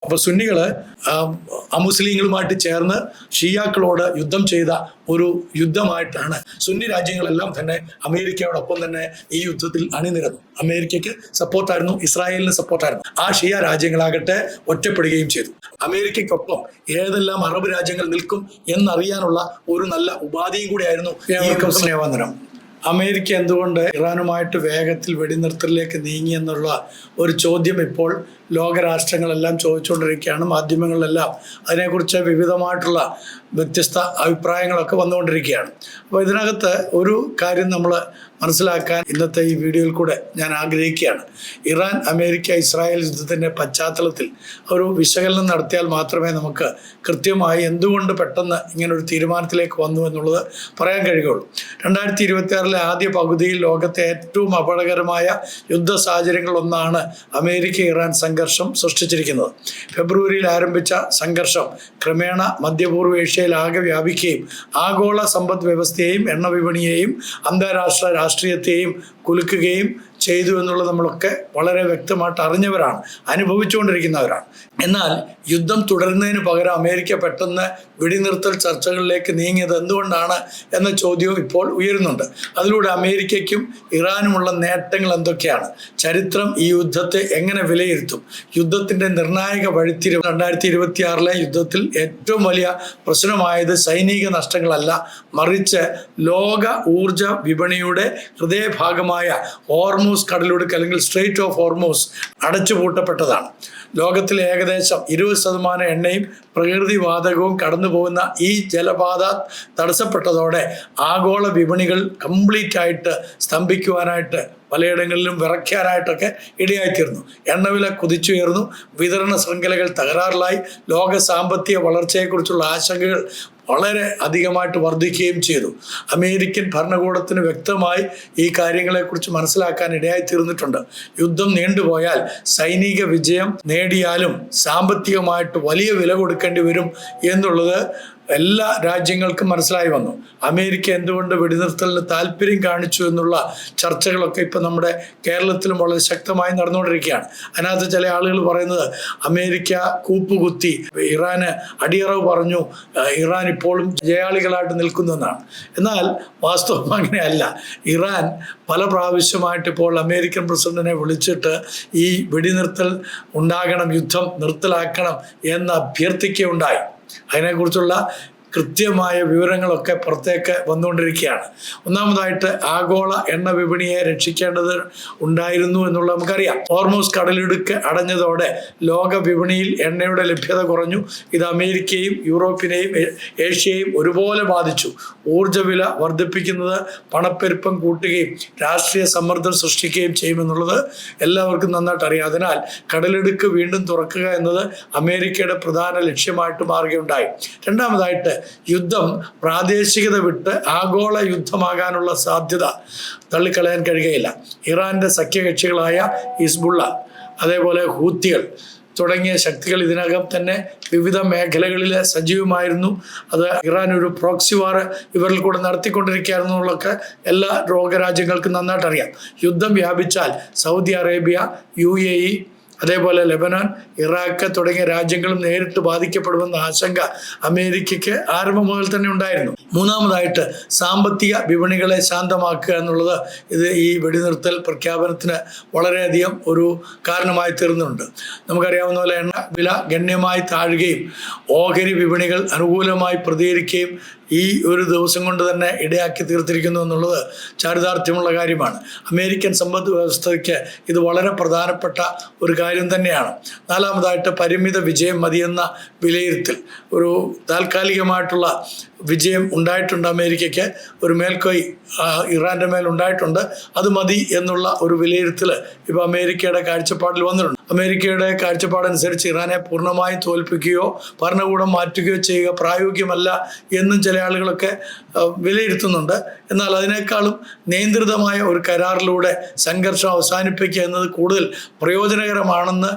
അപ്പോൾ സുന്നികൾ അമുസ്ലിങ്ങളുമായിട്ട് ചേർന്ന് ഷിയാക്കളോട് യുദ്ധം ചെയ്ത ഒരു യുദ്ധമായിട്ടാണ് സുന്നി രാജ്യങ്ങളെല്ലാം തന്നെ അമേരിക്കയോടൊപ്പം തന്നെ ഈ യുദ്ധത്തിൽ അണിനിരന്നു. അമേരിക്കയ്ക്ക് സപ്പോർട്ടായിരുന്നു, ഇസ്രായേലിന് സപ്പോർട്ടായിരുന്നു. ആ ഷിയ രാജ്യങ്ങളാകട്ടെ ഒറ്റപ്പെടുകയും ചെയ്തു. അമേരിക്കയ്ക്കൊപ്പം ഏതെല്ലാം അറബ് രാജ്യങ്ങൾ നിൽക്കും എന്നറിയാനുള്ള ഒരു നല്ല ഉപാധിയും കൂടിയായിരുന്നു ഈ സ്നേഹവന്ദനം. അമേരിക്ക എന്തുകൊണ്ട് ഇറാനുമായിട്ട് വേഗത്തിൽ വെടിനിർത്തലിലേക്ക് നീങ്ങി എന്നുള്ള ഒരു ചോദ്യം ഇപ്പോൾ ലോകരാഷ്ട്രങ്ങളെല്ലാം ചോദിച്ചുകൊണ്ടിരിക്കുകയാണ്. മാധ്യമങ്ങളിലെല്ലാം അതിനെക്കുറിച്ച് വിവിധമായിട്ടുള്ള വ്യത്യസ്ത അഭിപ്രായങ്ങളൊക്കെ വന്നുകൊണ്ടിരിക്കുകയാണ്. അപ്പോൾ ഇതിനകത്ത് ഒരു കാര്യം നമ്മൾ മനസ്സിലാക്കാൻ ഇന്നത്തെ ഈ വീഡിയോയിൽ കൂടെ ഞാൻ ആഗ്രഹിക്കുകയാണ്. ഇറാൻ അമേരിക്ക ഇസ്രായേൽ യുദ്ധത്തിൻ്റെ പശ്ചാത്തലത്തിൽ ഒരു വിശകലനം നടത്തിയാൽ മാത്രമേ നമുക്ക് കൃത്യമായി എന്തുകൊണ്ട് പെട്ടെന്ന് ഇങ്ങനൊരു തീരുമാനത്തിലേക്ക് വന്നു എന്നുള്ളത് പറയാൻ കഴിയുള്ളൂ. 2026 ആദ്യ പകുതിയിൽ ലോകത്തെ ഏറ്റവും അപകടകരമായ യുദ്ധ സാഹചര്യങ്ങളൊന്നാണ് അമേരിക്ക ഇറാൻ സംഘർഷം സൃഷ്ടിച്ചിരിക്കുന്നത്. ഫെബ്രുവരിയിൽ ആരംഭിച്ച സംഘർഷം ക്രമേണ മധ്യപൂർവ്വ ഏഷ്യയിൽ ആകെ വ്യാപിക്കുകയും ആഗോള സമ്പദ് വ്യവസ്ഥയെയും എണ്ണ വിപണിയെയും അന്താരാഷ്ട്ര രാഷ്ട്രീയത്തെയും കുലുക്കുകയും ചെയ്തു എന്നുള്ളത് നമ്മളൊക്കെ വളരെ വ്യക്തമായിട്ട് അറിഞ്ഞവരാണ്, അനുഭവിച്ചുകൊണ്ടിരിക്കുന്നവരാണ്. എന്നാൽ യുദ്ധം തുടരുന്നതിന് പകരം അമേരിക്ക പെട്ടെന്ന് വെടിനിർത്തൽ ചർച്ചകളിലേക്ക് നീങ്ങിയത് എന്തുകൊണ്ടാണ് എന്ന ചോദ്യവും ഇപ്പോൾ ഉയരുന്നുണ്ട്. അതിലൂടെ അമേരിക്കയ്ക്കും ഇറാനുമുള്ള നേട്ടങ്ങൾ എന്തൊക്കെയാണ്? ചരിത്രം ഈ യുദ്ധത്തെ എങ്ങനെ വിലയിരുത്തും? യുദ്ധത്തിൻ്റെ നിർണായക വഴിത്തിരിവ് 2026 യുദ്ധത്തിൽ ഏറ്റവും വലിയ പ്രശ്നമായത് സൈനിക നഷ്ടങ്ങളല്ല, മറിച്ച് ലോക ഊർജ വിപണിയുടെ ഹൃദയഭാഗമായ ഹോർമൂസ് കടലിടുക്ക് അല്ലെങ്കിൽ സ്ട്രെയിറ്റ് ഓഫ് ഹോർമൂസ് അടച്ചുപൂട്ടപ്പെട്ടതാണ്. ലോകത്തിലെ ഏകദേശം 20% എണ്ണയും പ്രകൃതിവാതകവും കടന്നു പോകുന്ന ഈ ജലപാത തടസ്സപ്പെട്ടതോടെ ആഗോള വിപണികൾ കംപ്ലീറ്റ് ആയിട്ട് സ്തംഭിക്കുവാനായിട്ട് പലയിടങ്ങളിലും വിറയ്ക്കാനായിട്ടൊക്കെ ഇടയായിത്തീർന്നു. എണ്ണവില കുതിച്ചുയർന്നു, വിതരണ ശൃംഖലകൾ തകരാറിലായി, ലോക സാമ്പത്തിക വളർച്ചയെക്കുറിച്ചുള്ള ആശങ്കകൾ വളരെ അധികമായിട്ട് വർദ്ധിക്കുകയും ചെയ്തു. അമേരിക്കൻ ഭരണകൂടത്തിന് വ്യക്തമായി ഈ കാര്യങ്ങളെക്കുറിച്ച് മനസ്സിലാക്കാൻ ഇടയായിത്തീർന്നിട്ടുണ്ട്. യുദ്ധം നീണ്ടുപോയാൽ സൈനിക വിജയം നേടിയാലും സാമ്പത്തികമായിട്ട് വലിയ വില കൊടുക്കേണ്ടി വരും എന്നുള്ളത് എല്ലാ രാജ്യങ്ങൾക്കും മനസ്സിലായി വന്നു. അമേരിക്ക എന്തുകൊണ്ട് വെടിനിർത്തലിന് താല്പര്യം കാണിച്ചു എന്നുള്ള ചർച്ചകളൊക്കെ ഇപ്പം നമ്മുടെ കേരളത്തിലും വളരെ ശക്തമായി നടന്നുകൊണ്ടിരിക്കുകയാണ്. അതിനകത്ത് ചില ആളുകൾ പറയുന്നത് അമേരിക്ക കൂപ്പുകുത്തി, ഇറാന് അടിയറവ് പറഞ്ഞു, ഇറാൻ ഇപ്പോഴും ജയാളികളായിട്ട് നിൽക്കുന്നതെന്നാണ്. എന്നാൽ വാസ്തവം അങ്ങനെയല്ല. ഇറാൻ പല പ്രാവശ്യമായിട്ട് ഇപ്പോൾ അമേരിക്കൻ പ്രസിഡന്റിനെ വിളിച്ചിട്ട് ഈ വെടിനിർത്തൽ ഉണ്ടാകണം, യുദ്ധം നിർത്തലാക്കണം എന്ന് അഭ്യർത്ഥിക്കുകയുണ്ടായി. അതിനെക്കുറിച്ചുള്ള കൃത്യമായ വിവരങ്ങളൊക്കെ പുറത്തേക്ക് വന്നുകൊണ്ടിരിക്കുകയാണ്. ഒന്നാമതായിട്ട് ആഗോള എണ്ണ വിപണിയെ രക്ഷിക്കേണ്ടത് ഉണ്ടായിരുന്നു എന്നുള്ളത് നമുക്കറിയാം. ഹോർമൂസ് കടലിടുക്ക് അടഞ്ഞതോടെ ലോക വിപണിയിൽ എണ്ണയുടെ ലഭ്യത കുറഞ്ഞു. ഇത് അമേരിക്കയും യൂറോപ്പിനെയും ഏഷ്യയെയും ഒരുപോലെ ബാധിച്ചു. ഊർജ്ജവില വർദ്ധിപ്പിക്കുന്നത് പണപ്പെരുപ്പം കൂട്ടുകയും രാഷ്ട്രീയ സമ്മർദ്ദം സൃഷ്ടിക്കുകയും ചെയ്യുമെന്നുള്ളത് എല്ലാവർക്കും നന്നായിട്ട് അറിയാം. അതിനാൽ കടലിടുക്ക് വീണ്ടും തുറക്കുക എന്നത് അമേരിക്കയുടെ പ്രധാന ലക്ഷ്യമായിട്ട് മാറുകയുണ്ടായി. രണ്ടാമതായിട്ട് യുദ്ധം പ്രാദേശികത വിട്ട് ആഗോള യുദ്ധമാകാനുള്ള സാധ്യത തള്ളിക്കളയാൻ കഴിയുകയില്ല. ഇറാന്റെ സഖ്യകക്ഷികളായ ഹിസ്ബുള്ള, അതേപോലെ ഹൂത്തികൾ തുടങ്ങിയ ശക്തികൾ ഇതിനകം തന്നെ വിവിധ മേഖലകളിൽ സജീവമായിരുന്നു. അത് ഇറാൻ ഒരു പ്രോക്സി വാർ ഇവരിൽ കൂടെ നടത്തിക്കൊണ്ടിരിക്കുകയായിരുന്നു എന്നുള്ളതൊക്കെ എല്ലാ ലോകരാജ്യങ്ങൾക്കും നന്നായിട്ട് അറിയാം. യുദ്ധം വ്യാപിച്ചാൽ സൗദി അറേബ്യ, UAE, അതേപോലെ ലെബനാൻ, ഇറാഖ് തുടങ്ങിയ രാജ്യങ്ങളും നേരിട്ട് ബാധിക്കപ്പെടുമെന്ന ആശങ്ക അമേരിക്കയ്ക്ക് ആരംഭം മുതൽ തന്നെ ഉണ്ടായിരുന്നു. മൂന്നാമതായിട്ട് സാമ്പത്തിക വിപണികളെ ശാന്തമാക്കുക എന്നുള്ളത് ഈ വെടിനിർത്തൽ പ്രഖ്യാപനത്തിന് വളരെയധികം ഒരു കാരണമായി തീർന്നുണ്ട്. നമുക്കറിയാവുന്ന പോലെ എണ്ണ വില ഗണ്യമായി താഴുകയും ഓഹരി വിപണികൾ അനുകൂലമായി പ്രതികരിക്കുകയും ഈ ഒരു ദിവസം കൊണ്ട് തന്നെ ഇടയാക്കി തീർത്തിരിക്കുന്നു എന്നുള്ളത് ചാരിതാർത്ഥ്യമുള്ള കാര്യമാണ്. അമേരിക്കൻ സമ്പദ് വ്യവസ്ഥയ്ക്ക് ഇത് വളരെ പ്രധാനപ്പെട്ട ഒരു കാര്യം തന്നെയാണ്. നാലാമതായിട്ട് പരിമിത വിജയം മതിയെന്ന വിലയിരുത്തൽ, ഒരു താൽക്കാലികമായിട്ടുള്ള വിജയം ഉണ്ടായിട്ടുണ്ട്. അമേരിക്കയ്ക്ക് ഒരു മേൽക്കൈ ഇറാൻ്റെ മേൽ ഉണ്ടായിട്ടുണ്ട്, അത് മതി എന്നുള്ള ഒരു വിലയിരുത്തൽ ഇപ്പോൾ അമേരിക്കയുടെ കാഴ്ചപ്പാടിൽ വന്നിട്ടുണ്ട്. അമേരിക്കയുടെ കാഴ്ചപ്പാടനുസരിച്ച് ഇറാനെ പൂർണ്ണമായും തോൽപ്പിക്കുകയോ ഭരണകൂടം മാറ്റുകയോ ചെയ്യുക പ്രായോഗികമല്ല എന്നും ചില ആളുകളൊക്കെ വിലയിരുത്തുന്നുണ്ട്. എന്നാൽ അതിനേക്കാളും നിയന്ത്രിതമായ ഒരു കരാറിലൂടെ സംഘർഷം അവസാനിപ്പിക്കുക എന്നത് കൂടുതൽ പ്രയോജനകരമാണെന്ന്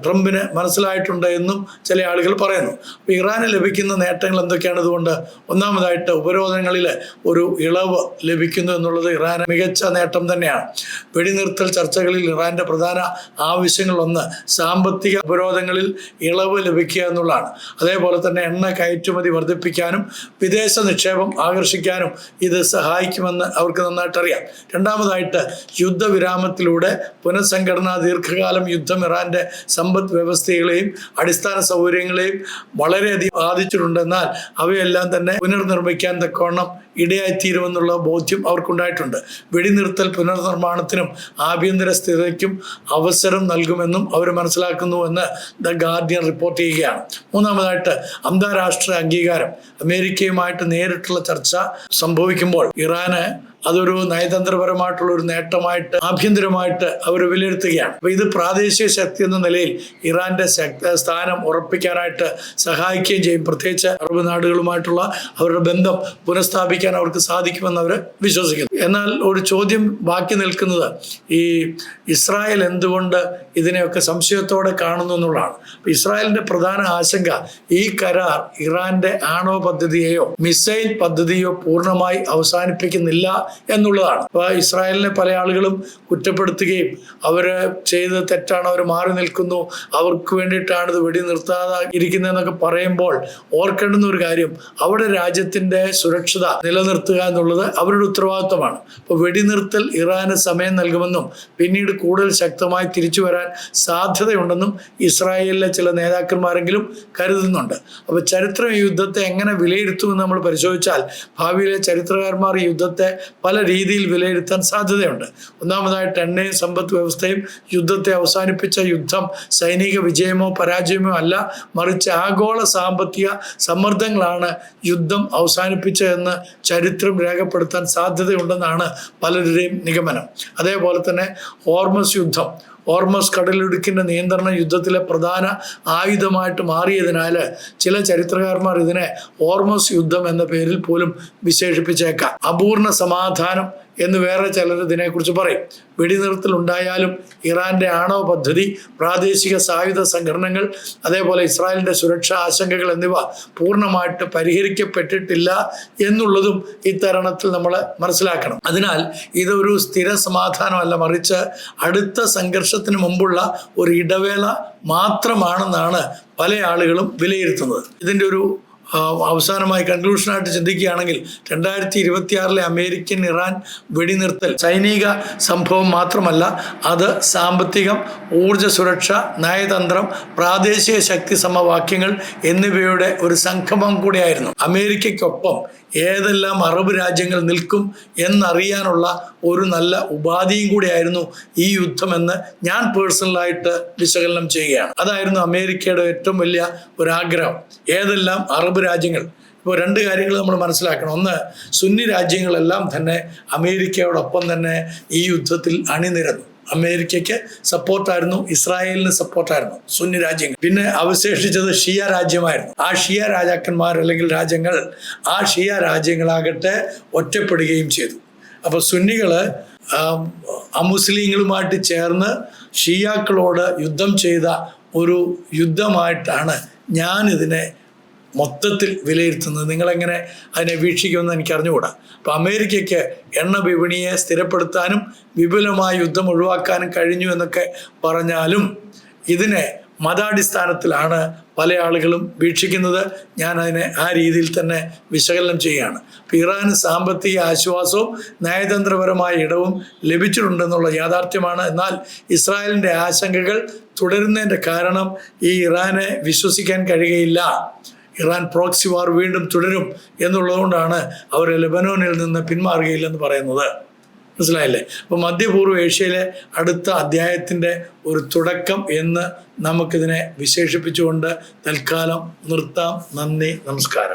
ട്രംപിന് മനസ്സിലായിട്ടുണ്ട് എന്നും ചില ആളുകൾ പറയുന്നു. അപ്പോൾ ഇറാന് ലഭിക്കുന്ന നേട്ടങ്ങൾ എന്തൊക്കെയാണ്? ഇതുകൊണ്ട് ഒന്നാമതായിട്ട് ഉപരോധങ്ങളിൽ ഒരു ഇളവ് ലഭിക്കുന്നു എന്നുള്ളത് ഇറാന് മികച്ച നേട്ടം തന്നെയാണ്. വെടിനിർത്തൽ ചർച്ചകളിൽ ഇറാന്റെ പ്രധാന ആവശ്യങ്ങളൊന്ന് സാമ്പത്തിക ഉപരോധങ്ങളിൽ ഇളവ് ലഭിക്കുക എന്നുള്ളതാണ്. അതേപോലെ തന്നെ എണ്ണ കയറ്റുമതി വർദ്ധിപ്പിക്കാനും വിദേശ നിക്ഷേപം ആകർഷിക്കാനും ഇത് സഹായിക്കുമെന്ന് അവർക്ക് നന്നായിട്ട് അറിയാം. രണ്ടാമതായിട്ട് യുദ്ധവിരാമത്തിലൂടെ പുനഃസംഘടന, ദീർഘകാലം യുദ്ധം ഇറാന്റെ സമ്പദ് വ്യവസ്ഥകളെയും അടിസ്ഥാന സൗകര്യങ്ങളെയും വളരെയധികം ബാധിച്ചിട്ടുണ്ട്. എന്നാൽ അവയെല്ലാം തന്നെ പുനർനിർമ്മിക്കാൻ തക്കവണ്ണം ഇടയായിത്തീരുമെന്നുള്ള ബോധ്യം അവർക്കുണ്ടായിട്ടുണ്ട്. വെടിനിർത്തൽ പുനർനിർമ്മാണത്തിനും ആഭ്യന്തര സ്ഥിരതയ്ക്കും അവസരം നൽകുമെന്നും അവർ മനസ്സിലാക്കുന്നുവെന്ന് ദ ഗാർഡിയൻ റിപ്പോർട്ട് ചെയ്യുകയാണ്. മൂന്നാമതായിട്ട് അന്താരാഷ്ട്ര അംഗീകാരം. അമേരിക്കയുമായിട്ട് നേരിട്ടുള്ള ചർച്ച സംഭവിക്കുമ്പോൾ ഇറാന് അതൊരു നയതന്ത്രപരമായിട്ടുള്ള ഒരു നേട്ടമായിട്ട് ആഭ്യന്തരമായിട്ട് അവർ വിലയിരുത്തുകയാണ്. അപ്പോൾ ഇത് പ്രാദേശിക ശക്തി എന്ന നിലയിൽ ഇറാന്റെ സ്ഥാനം ഉറപ്പിക്കാനായിട്ട് സഹായിക്കുകയും ചെയ്യും. പ്രത്യേകിച്ച് അറബ് നാടുകളുമായിട്ടുള്ള അവരുടെ ബന്ധം പുനഃസ്ഥാപിക്കാൻ അവർക്ക് സാധിക്കുമെന്ന് അവർ വിശ്വസിക്കുന്നു. എന്നാൽ ഒരു ചോദ്യം ബാക്കി നിൽക്കുന്നത് ഈ ഇസ്രായേൽ എന്തുകൊണ്ട് ഇതിനെയൊക്കെ സംശയത്തോടെ കാണുന്നു എന്നുള്ളതാണ്. ഇസ്രായേലിന്റെ പ്രധാന ആശങ്ക ഈ കരാർ ഇറാന്റെ ആണവ പദ്ധതിയെയോ മിസൈൽ പദ്ധതിയോ പൂർണ്ണമായി അവസാനിപ്പിക്കുന്നില്ല എന്നുള്ളതാണ്. അപ്പോൾ ഇസ്രായേലിനെ പല ആളുകളും കുറ്റപ്പെടുത്തുകയും അവർ ചെയ്ത് തെറ്റാണ്, അവർ മാറി നിൽക്കുന്നു, അവർക്ക് വേണ്ടിയിട്ടാണ് ഇത് വെടി നിർത്താതെ ഇരിക്കുന്നതെന്നൊക്കെ പറയുമ്പോൾ ഓർക്കേണ്ടുന്ന ഒരു കാര്യം, അവിടെ രാജ്യത്തിന്റെ സുരക്ഷത നിലനിർത്തുക എന്നുള്ളത് അവരുടെ ഉത്തരവാദിത്വമാണ്. അപ്പോൾ വെടിനിർത്തൽ ഇറാന് സമയം നൽകുമെന്നും പിന്നീട് കൂടുതൽ ശക്തമായി തിരിച്ചു വരാൻ സാധ്യതയുണ്ടെന്നും ഇസ്രായേലിലെ ചില നേതാക്കന്മാരെങ്കിലും കരുതുന്നുണ്ട്. അപ്പോൾ ചരിത്രം ഈ യുദ്ധത്തെ എങ്ങനെ വിലയിരുത്തുമെന്ന് നമ്മൾ പരിശോധിച്ചാൽ ഭാവിയിലെ ചരിത്രകാരന്മാർ ഈ യുദ്ധത്തെ പല രീതിയിൽ വിലയിരുത്താൻ സാധ്യതയുണ്ട്. ഒന്നാമതായിട്ട് എണ്ണയും സമ്പദ് വ്യവസ്ഥയും യുദ്ധത്തെ അവസാനിപ്പിച്ച യുദ്ധം സൈനിക വിജയമോ പരാജയമോ അല്ല, മറിച്ച് ആഗോള സാമ്പത്തിക സമ്മർദ്ദങ്ങളാണ് യുദ്ധം അവസാനിപ്പിച്ചതെന്ന് ചരിത്രം രേഖപ്പെടുത്താൻ സാധ്യതയുണ്ടെന്നാണ് പലരുടെയും നിഗമനം. അതേപോലെ തന്നെ ഹോർമസ് യുദ്ധം, ഹോർമസ് കടലിടുക്കിൻ്റെ നിയന്ത്രണം യുദ്ധത്തിലെ പ്രധാന ആയുധമായിട്ട് മാറിയതിനാൽ ചില ചരിത്രകാരന്മാർ ഇതിനെ ഹോർമസ് യുദ്ധം എന്ന പേരിൽ പോലും വിശേഷിപ്പിച്ചേക്കാം. അപൂർണ സമാധാനം എന്ന് വേറെ ചിലർ ഇതിനെക്കുറിച്ച് പറയും. വെടിനിർത്തൽ ഉണ്ടായാലും ഇറാന്റെ ആണവ പദ്ധതി, പ്രാദേശിക സായുധ സംഘടനകൾ, അതേപോലെ ഇസ്രായേലിന്റെ സുരക്ഷാ ആശങ്കകൾ എന്നിവ പൂർണ്ണമായിട്ട് പരിഹരിക്കപ്പെട്ടിട്ടില്ല എന്നുള്ളതും ഇത്തരണത്തിൽ നമ്മൾ മനസ്സിലാക്കണം. അതിനാൽ ഇതൊരു സ്ഥിര സമാധാനമല്ല, മറിച്ച് അടുത്ത സംഘർഷത്തിന് മുമ്പുള്ള ഒരു ഇടവേള മാത്രമാണെന്നാണ് പല ആളുകളും വിലയിരുത്തുന്നത്. ഇതിൻ്റെ ഒരു അവസാനമായി കൺക്ലൂഷനായിട്ട് ചിന്തിക്കുകയാണെങ്കിൽ 2026 അമേരിക്കൻ ഇറാൻ വെടിനിർത്തൽ സൈനിക സംഭവം മാത്രമല്ല, അത് സാമ്പത്തികം, ഊർജ്ജ സുരക്ഷ, നയതന്ത്രം, പ്രാദേശിക ശക്തി സമവാക്യങ്ങൾ എന്നിവയുടെ ഒരു സംഗമം കൂടിയായിരുന്നു. അമേരിക്കയ്ക്കൊപ്പം ഏതെല്ലാം അറബ് രാജ്യങ്ങൾ നിൽക്കും എന്നറിയാനുള്ള ഒരു നല്ല ഉപാധിയും കൂടിയായിരുന്നു ഈ യുദ്ധമെന്ന് ഞാൻ പേഴ്സണലായിട്ട് വിശകലനം ചെയ്യുകയാണ്. അതായിരുന്നു അമേരിക്കയുടെ ഏറ്റവും വലിയ ഒരാഗ്രഹം. ഏതെല്ലാം അറബ് രാജ്യങ്ങൾ, ഇപ്പോൾ രണ്ട് കാര്യങ്ങൾ നമ്മൾ മനസ്സിലാക്കണം. ഒന്ന്, സുന്നി രാജ്യങ്ങളെല്ലാം തന്നെ അമേരിക്കയോടൊപ്പം തന്നെ ഈ യുദ്ധത്തിൽ അണിനിരന്നു. അമേരിക്കയ്ക്ക് സപ്പോർട്ടായിരുന്നു, ഇസ്രായേലിന് സപ്പോർട്ടായിരുന്നു സുന്നി രാജ്യങ്ങൾ. പിന്നെ അവശേഷിച്ചത് ഷിയ രാജ്യമായിരുന്നു. ആ ഷിയ രാജാക്കന്മാർ അല്ലെങ്കിൽ രാജ്യങ്ങൾ, ആ ഷിയ രാജ്യങ്ങളാകട്ടെ ഒറ്റപ്പെടുകയും ചെയ്തു. അപ്പോൾ സുന്നികള് അമുസ്ലിങ്ങളുമായിട്ട് ചേർന്ന് ഷിയാക്കളോട് യുദ്ധം ചെയ്ത ഒരു യുദ്ധമായിട്ടാണ് ഞാനിതിനെ മൊത്തത്തിൽ വിലയിരുത്തുന്നത്. നിങ്ങളെങ്ങനെ അതിനെ വീക്ഷിക്കുമെന്ന് എനിക്ക് അറിഞ്ഞുകൂടാ. അപ്പോൾ അമേരിക്കയ്ക്ക് എണ്ണ വിപണിയെ സ്ഥിരപ്പെടുത്താനും വിപുലമായ യുദ്ധം ഒഴിവാക്കാനും കഴിഞ്ഞു എന്നൊക്കെ പറഞ്ഞാലും ഇതിനെ മതാടിസ്ഥാനത്തിലാണ് പല ആളുകളും വീക്ഷിക്കുന്നത്. ഞാൻ അതിനെ ആ രീതിയിൽ തന്നെ വിശകലനം ചെയ്യുകയാണ്. അപ്പോൾ ഇറാന് സാമ്പത്തിക ആശ്വാസവും നയതന്ത്രപരമായ ഇടവും ലഭിച്ചിട്ടുണ്ടെന്നുള്ള യാഥാർത്ഥ്യമാണ്. എന്നാൽ ഇസ്രായേലിൻ്റെ ആശങ്കകൾ തുടരുന്നതിൻ്റെ കാരണം ഈ ഇറാനെ വിശ്വസിക്കാൻ കഴിയുകയില്ല. ഇറാൻ പ്രോക്സി വാർ വീണ്ടും തുടരും എന്നുള്ളതുകൊണ്ടാണ് അവർ ലെബനോനിൽ നിന്ന് പിന്മാറുകയില്ലെന്ന് പറയുന്നത്. മനസ്സിലായില്ലേ? അപ്പോൾ മധ്യപൂർവ്വ ഏഷ്യയിലെ അടുത്ത അധ്യായത്തിൻ്റെ ഒരു തുടക്കം എന്ന് നമുക്കിതിനെ വിശേഷിപ്പിച്ചുകൊണ്ട് തൽക്കാലം നിർത്താം. നന്ദി, നമസ്കാരം.